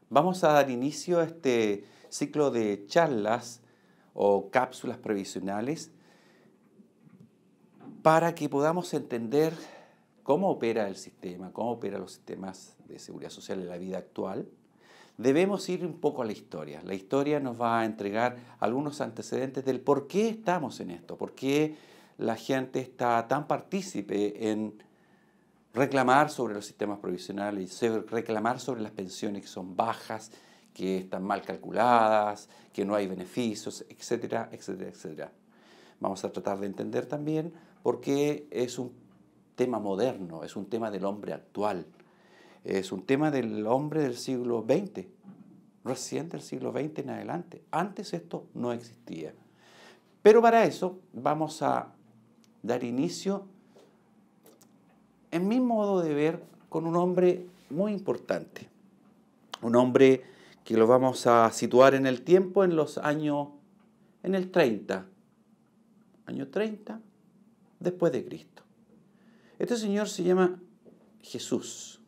Vamos a dar inicio a este ciclo de charlas o cápsulas previsionales para que podamos entender cómo opera el sistema, cómo operan los sistemas de seguridad social en la vida actual. Debemos ir un poco a la historia. La historia nos va a entregar algunos antecedentes del por qué estamos en esto, por qué la gente está tan partícipe en reclamar sobre los sistemas provisionales, reclamar sobre las pensiones que son bajas, que están mal calculadas, que no hay beneficios, etcétera, etcétera, etcétera. Vamos a tratar de entender también por qué es un tema moderno, es un tema del hombre actual, es un tema del hombre del siglo XX, recién del siglo XX en adelante. Antes esto no existía. Pero para eso vamos a dar inicio, en mi modo de ver, con un hombre muy importante. Un hombre que lo vamos a situar en el tiempo en el 30, año 30 después de Cristo. Este señor se llama Jesús.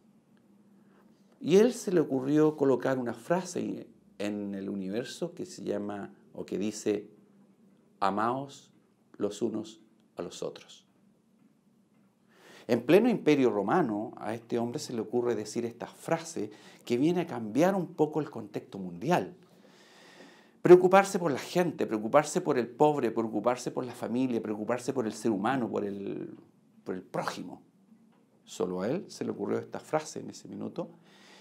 Y él se le ocurrió colocar una frase en el universo que se llama, o que dice, amaos los unos a los otros. En pleno Imperio Romano, a este hombre se le ocurre decir esta frase que viene a cambiar un poco el contexto mundial. Preocuparse por la gente, preocuparse por el pobre, preocuparse por la familia, preocuparse por el ser humano, por el prójimo. Solo a él se le ocurrió esta frase en ese minuto.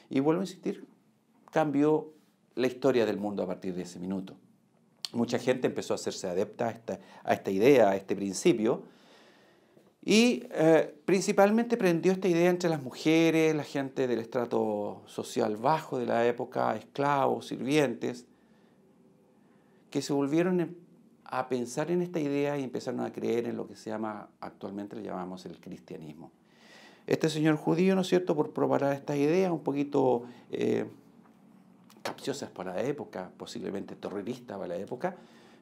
Y vuelvo a insistir, cambió la historia del mundo a partir de ese minuto. Mucha gente empezó a hacerse adepta a esta idea, a este principio. Y principalmente prendió esta idea entre las mujeres, la gente del estrato social bajo de la época, esclavos, sirvientes, que se volvieron a pensar en esta idea y empezaron a creer en lo que se llama, actualmente le llamamos el cristianismo. Este señor judío, ¿no es cierto?, por propagar estas ideas un poquito capciosas para la época, posiblemente terroristas para la época,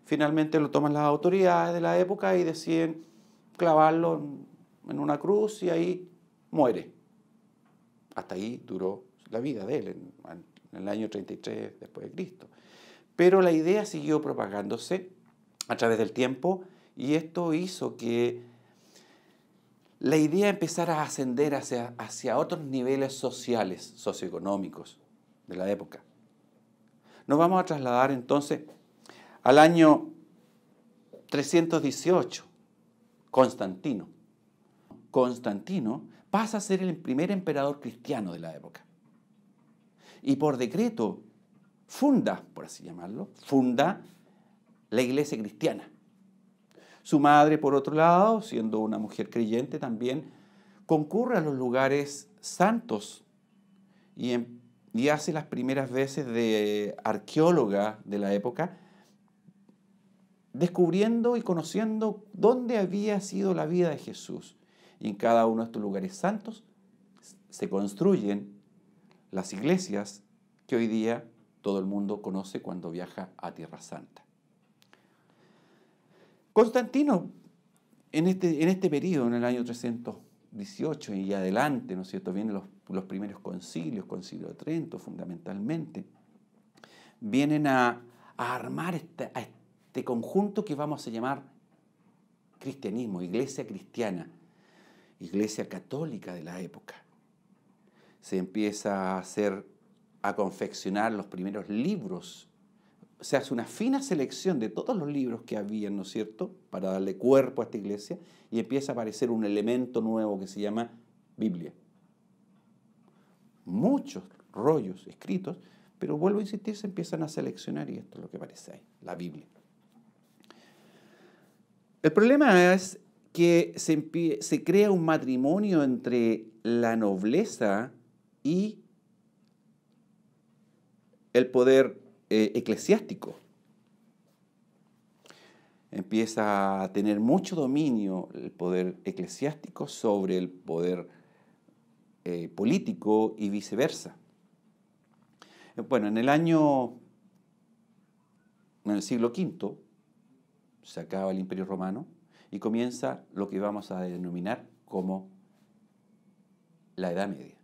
finalmente lo toman las autoridades de la época y deciden clavarlo en una cruz y ahí muere. Hasta ahí duró la vida de él, en el año 33 después de Cristo. Pero la idea siguió propagándose a través del tiempo y esto hizo que la idea empezara a ascender hacia otros niveles sociales, socioeconómicos de la época. Nos vamos a trasladar entonces al año 318. Constantino. Constantino pasa a ser el primer emperador cristiano de la época. Y por decreto funda, por así llamarlo, funda la iglesia cristiana. Su madre, por otro lado, siendo una mujer creyente también, concurre a los lugares santos y hace las primeras veces de arqueóloga de la época, descubriendo y conociendo dónde había sido la vida de Jesús. Y en cada uno de estos lugares santos se construyen las iglesias que hoy día todo el mundo conoce cuando viaja a Tierra Santa. Constantino, en este periodo, en el año 318 y adelante, ¿no es cierto?, vienen los primeros concilios, Concilio de Trento fundamentalmente, vienen a armar este conjunto que vamos a llamar cristianismo, iglesia cristiana, iglesia católica de la época. Se empieza a confeccionar los primeros libros. Se hace una fina selección de todos los libros que había, ¿no es cierto?, para darle cuerpo a esta iglesia, y empieza a aparecer un elemento nuevo que se llama Biblia. Muchos rollos escritos, pero vuelvo a insistir, se empiezan a seleccionar y esto es lo que aparece ahí, la Biblia. El problema es que se crea un matrimonio entre la nobleza y el poder eclesiástico. Empieza a tener mucho dominio el poder eclesiástico sobre el poder político y viceversa. Bueno, en el siglo V se acaba el Imperio Romano y comienza lo que vamos a denominar como la Edad Media.